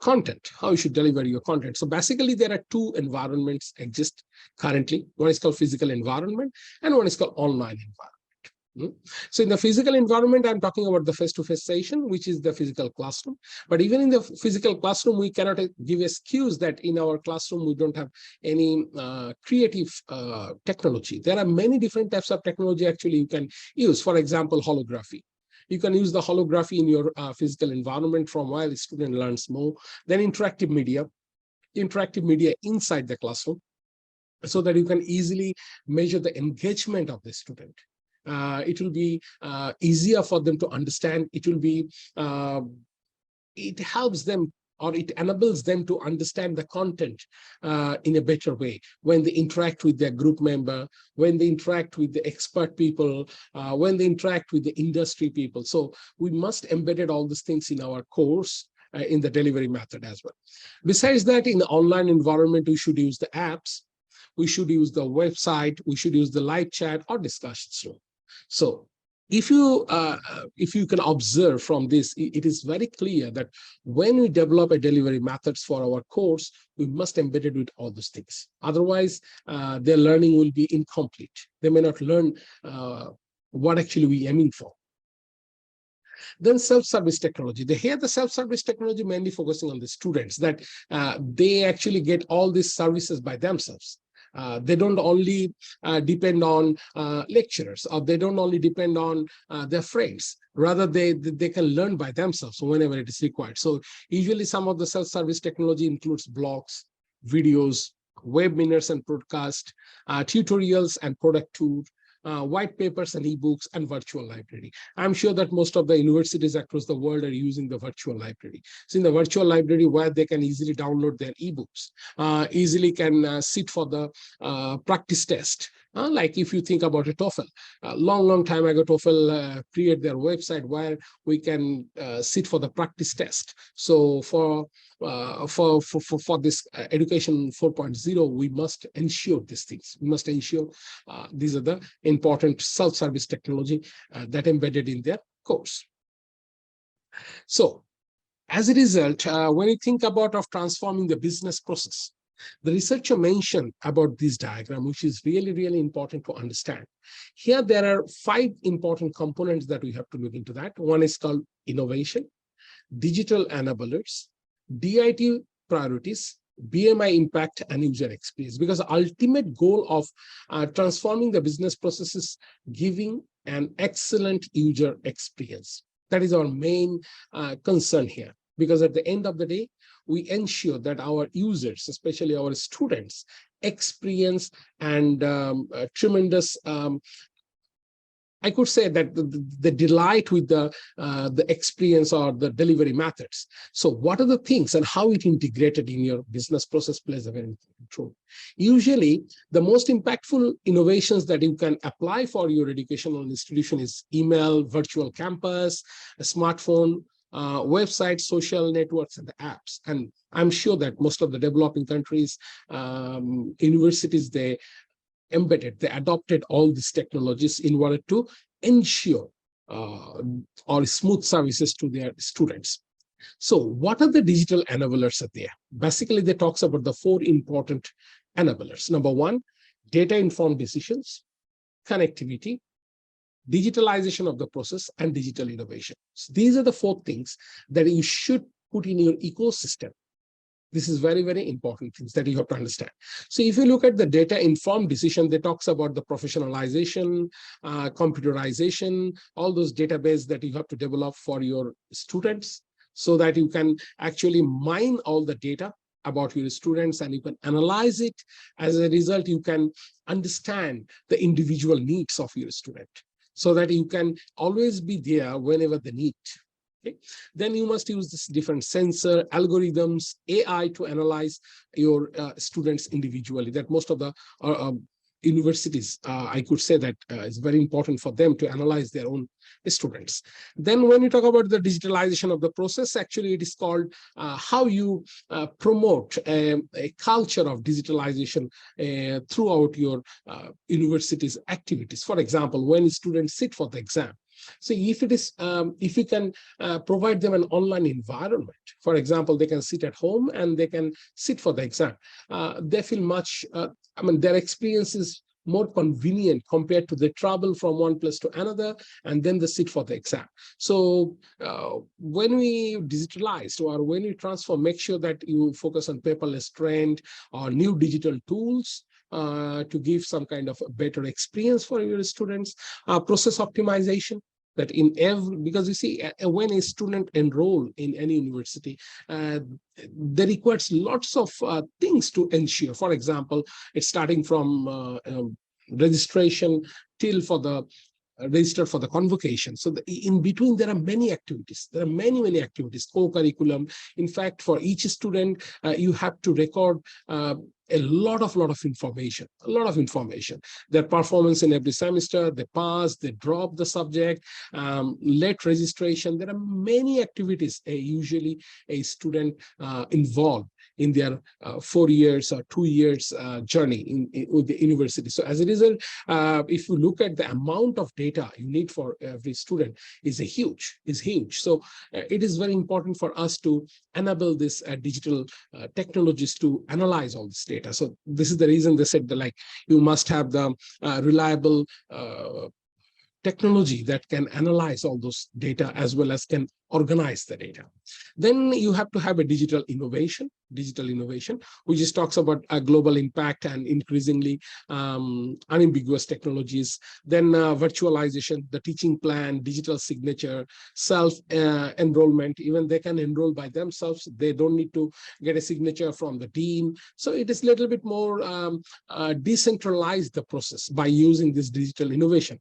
content, how you should deliver your content. So basically, there are two environments exist currently. One is called physical environment, and one is called online environment. So in the physical environment, I'm talking about the face-to-face session, which is the physical classroom. But even in the physical classroom, we cannot give excuse that in our classroom, we don't have any creative technology. There are many different types of technology actually you can use. For example, holography. You can use the holography in your physical environment, from where the student learns more. Then interactive media inside the classroom, so that you can easily measure the engagement of the student. It will be easier for them to understand. It will be, it helps them, or it enables them to understand the content in a better way when they interact with their group member, when they interact with the expert people, when they interact with the industry people. So we must embed all these things in our course, in the delivery method as well. Besides that, in the online environment, we should use the apps, we should use the website, we should use the live chat or discussions room. So if you can observe from this, it is very clear that when we develop a delivery methods for our course, we must embed it with all those things. Otherwise, their learning will be incomplete. They may not learn what actually we aiming for. Then self-service technology. They hear the self-service technology mainly focusing on the students, that they actually get all these services by themselves. They don't only depend on lecturers, or they don't only depend on their friends. Rather, they can learn by themselves whenever it is required. So usually some of the self-service technology includes blogs, videos, webinars and broadcast, tutorials and product tours, white papers and ebooks, and virtual library. I'm sure that most of the universities across the world are using the virtual library. So in the virtual library, where they can easily download their ebooks, easily can sit for the practice test. Like if you think about a TOEFL, a long time ago, TOEFL created their website where we can sit for the practice test. So for this education 4.0, we must ensure these things. We must ensure these are the important self-service technology that embedded in their course. So as a result, when you think about of transforming the business process, the researcher mentioned about this diagram, which is really important to understand. Here, there are 5 important components that we have to look into that. One is called innovation, digital enablers, DIT priorities, BMI impact, and user experience. Because the ultimate goal of transforming the business process is giving an excellent user experience. That is our main concern here. Because at the end of the day, we ensure that our users, especially our students, experience and tremendous, I could say that the delight with the experience or the delivery methods. So what are the things and how it integrated in your business process plays a very important role. Usually, the most impactful innovations that you can apply for your educational institution is email, virtual campus, a smartphone, websites, social networks, and the apps. And I'm sure that most of the developing countries, universities, they adopted all these technologies in order to ensure or smooth services to their students. So what are the digital enablers are there? Basically, they talks about the 4 important enablers. Number 1, data-informed decisions, connectivity, digitalization of the process, and digital innovation. So these are the 4 things that you should put in your ecosystem. This is very important things that you have to understand. So if you look at the data-informed decision, they talks about the professionalization, computerization, all those databases that you have to develop for your students so that you can actually mine all the data about your students and you can analyze it. As a result, you can understand the individual needs of your student so that you can always be there whenever they need. Okay. Then you must use this different sensor, algorithms, AI to analyze your students individually. That most of the universities, I could say that it's very important for them to analyze their own students. Then when you talk about the digitalization of the process, actually it is called how you promote a culture of digitalization throughout your university's activities. For example, when students sit for the exam, so if you can provide them an online environment, for example, they can sit at home and they can sit for the exam. They feel much, their experience is more convenient compared to the travel from one place to another and then they sit for the exam. So when we digitalize or when you transform, make sure that you focus on paperless trend or new digital tools to give some kind of a better experience for your students. Process optimization, that in every, because you see, when a student enroll in any university, there requires lots of things to ensure. For example, it's starting from registration till for the register for the convocation. So in between, there are many activities. There are many activities, co-curriculum. In fact, for each student, you have to record a lot of information, their performance in every semester, they pass, they drop the subject, late registration. There are many activities usually a student involved in their 4 years or 2 years journey with the university. So as a result, if you look at the amount of data you need for every student is huge. So it is very important for us to enable this digital technologies to analyze all this data. So this is the reason they said that, like, you must have the reliable technology that can analyze all those data as well as can organize the data. Then you have to have a digital innovation, which just talks about a global impact and increasingly unambiguous technologies. Then virtualization, the teaching plan, digital signature, self-enrollment. Even they can enroll by themselves. They don't need to get a signature from the dean. So it is a little bit more decentralized the process by using this digital innovation.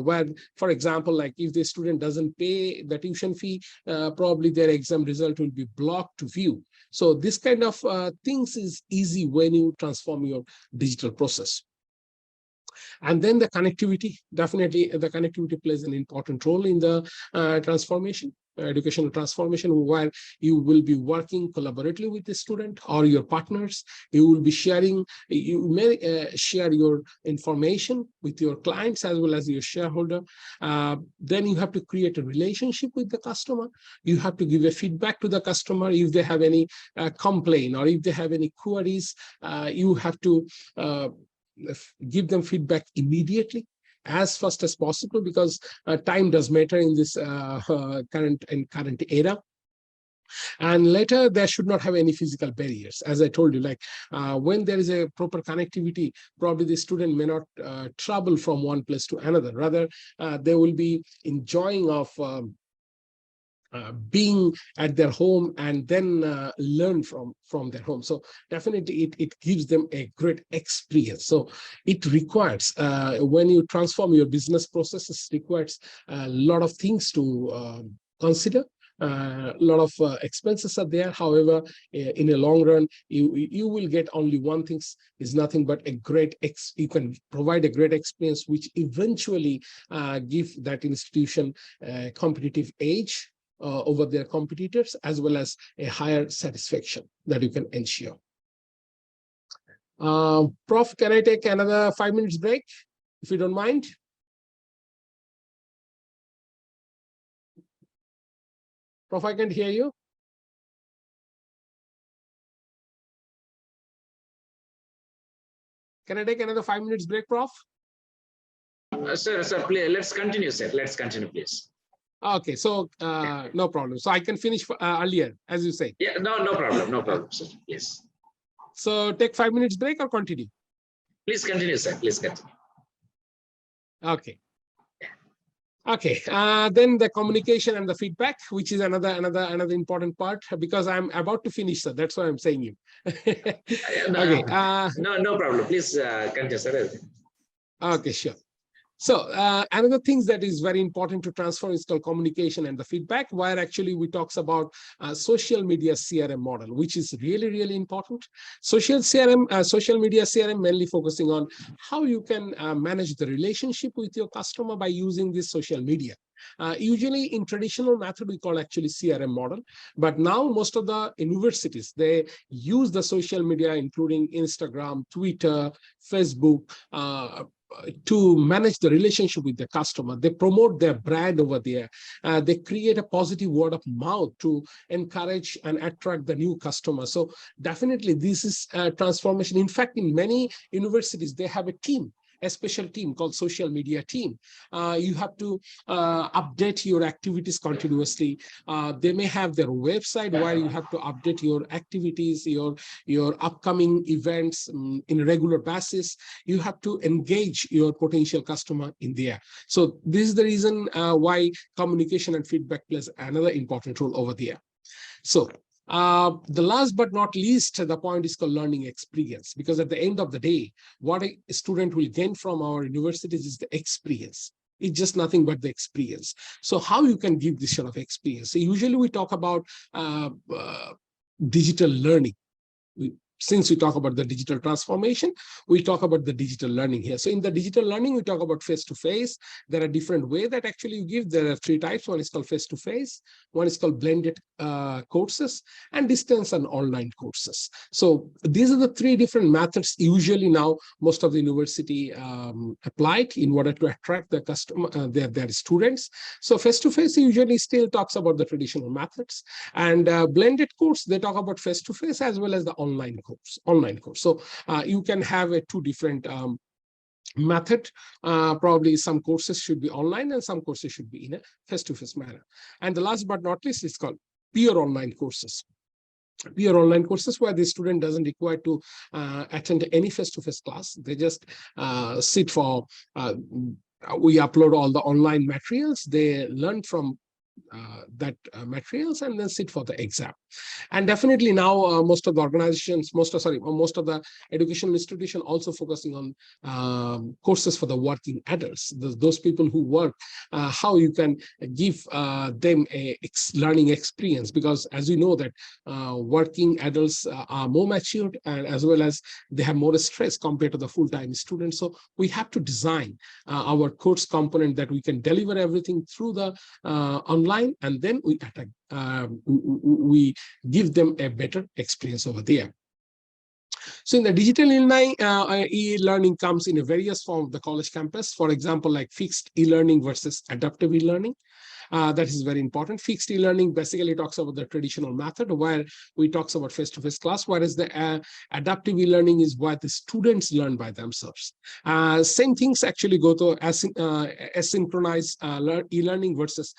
Where, for example, like if the student doesn't pay the tuition fee, probably their exam result will be blocked to view. So this kind of things is easy when you transform your digital process. And then the connectivity, definitely the connectivity plays an important role in the transformation, educational transformation, where you will be working collaboratively with the student or your partners. You will be sharing, you may share your information with your clients as well as your shareholder. Then you have to create a relationship with the customer. You have to give a feedback to the customer if they have any complaint or if they have any queries. You have to give them feedback immediately, as fast as possible, because time does matter in this current era. And later, there should not have any physical barriers. As I told you, like when there is a proper connectivity, probably the student may not travel from one place to another. Rather, they will be enjoying of being at their home and then learn from their home. So definitely it gives them a great experience. So it requires, when you transform your business processes, requires a lot of things to consider. A lot of expenses are there. However, in a long run, you will get only one thing, is nothing but a great, you can provide a great experience, which eventually give that institution a competitive edge over their competitors, as well as a higher satisfaction that you can ensure. Prof, can I take another 5 minutes break, if you don't mind? Prof, I can't hear you. Can I take another 5 minutes break, Prof? Sir, please, let's continue, sir. Let's continue, please. Okay, so no problem. So I can finish earlier, as you say. Yeah, no problem, sir. Please. So take 5 minutes break or continue? Please continue, sir. Please continue. Okay. Okay, then the communication and the feedback, which is another important part, because I'm about to finish, sir. That's why I'm saying you. Okay. No problem. Please continue, sir. Okay, sure. So another thing that is very important to transfer is called communication and the feedback, where actually we talks about social media CRM model, which is really important. Social media CRM mainly focusing on how you can manage the relationship with your customer by using this social media. Usually in traditional method, we call actually CRM model, but now most of the universities, they use the social media, including Instagram, Twitter, Facebook, to manage the relationship with the customer. They promote their brand over there. They create a positive word of mouth to encourage and attract the new customer. So definitely this is a transformation. In fact, in many universities, they have a team, a special team called social media team. You have to update your activities continuously. They may have their website where you have to update your activities, your upcoming events in regular basis. You have to engage your potential customer in there. So this is the reason why communication and feedback plays another important role over there. So the last but not least, the point is called learning experience, because at the end of the day, what a student will gain from our universities is the experience. It's just nothing but the experience. So how you can give this sort of experience? So usually we talk about digital learning. since we talk about the digital transformation, we talk about the digital learning here. So in the digital learning, we talk about face-to-face. There are different ways that actually you give. There are three types. One is called face-to-face, one is called blended courses, and distance and online courses. So these are the three different methods usually now most of the university applied in order to attract the customer, their students. So face-to-face usually still talks about the traditional methods, and blended course, they talk about face-to-face as well as the online course. So you can have a two different method. Probably some courses should be online and some courses should be in a face-to-face manner. And the last but not least is called pure online courses. Pure online courses where the student doesn't require to attend any face-to-face class. They just sit for, we upload all the online materials, they learn from that materials and then sit for the exam. And definitely now most of the organizations, most of the educational institutions also focusing on courses for the working adults, those people who work, how you can give them a learning experience, because as we know that working adults are more matured and as well as they have more stress compared to the full-time students. So we have to design our course component that we can deliver everything through the online, and then we give them a better experience over there. So in the digital e-learning comes in a various form of the college campus. For example, like fixed e-learning versus adaptive e-learning. That is very important. Fixed e-learning basically talks about the traditional method where we talks about face-to-face class, whereas the adaptive e-learning is where the students learn by themselves. Same things actually go to asynchronous e-learning versus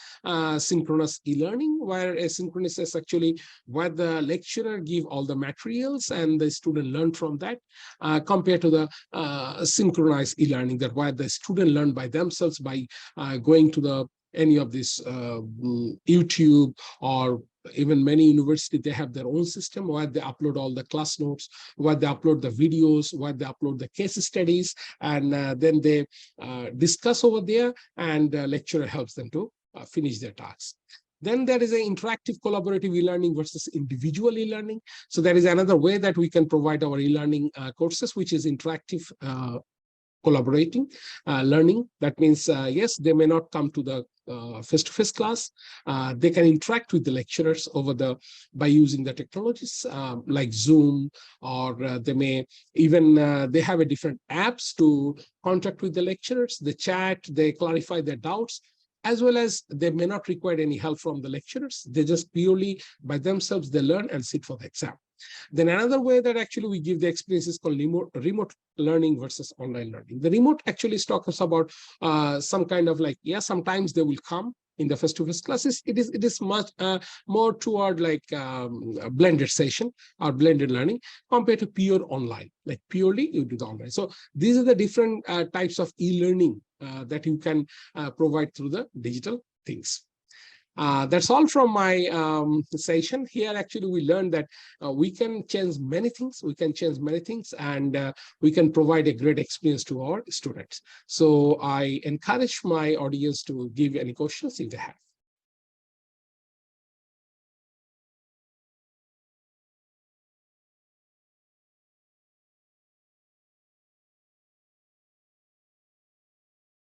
synchronous e-learning, where asynchronous is actually where the lecturer give all the materials and the student learn from that, compared to the synchronized e-learning, that where the student learn by themselves by going to any of this YouTube, or even many universities, they have their own system where they upload all the class notes, where they upload the videos, where they upload the case studies, and then they discuss over there, and the lecturer helps them to finish their tasks. Then there is an interactive collaborative e-learning versus individual e-learning. So there is another way that we can provide our e-learning courses, which is interactive collaborating learning. That means, yes, they may not come to the face-to-face class. They can interact with the lecturers by using the technologies like Zoom, or they may even, they have a different apps to contact with the lecturers. They chat, they clarify their doubts, as well as they may not require any help from the lecturers. They just purely by themselves, they learn and sit for the exam. Then another way that actually we give the experience is called remote learning versus online learning. The remote actually talks about some kind of like, yeah, sometimes they will come in the face-to-face classes. It is much more toward like a blended session or blended learning compared to pure online, like purely you do the online. So these are the different types of e-learning that you can provide through the digital things. That's all from my session here. Actually, we learned that we can change many things. And we can provide a great experience to our students. So I encourage my audience to give any questions if they have.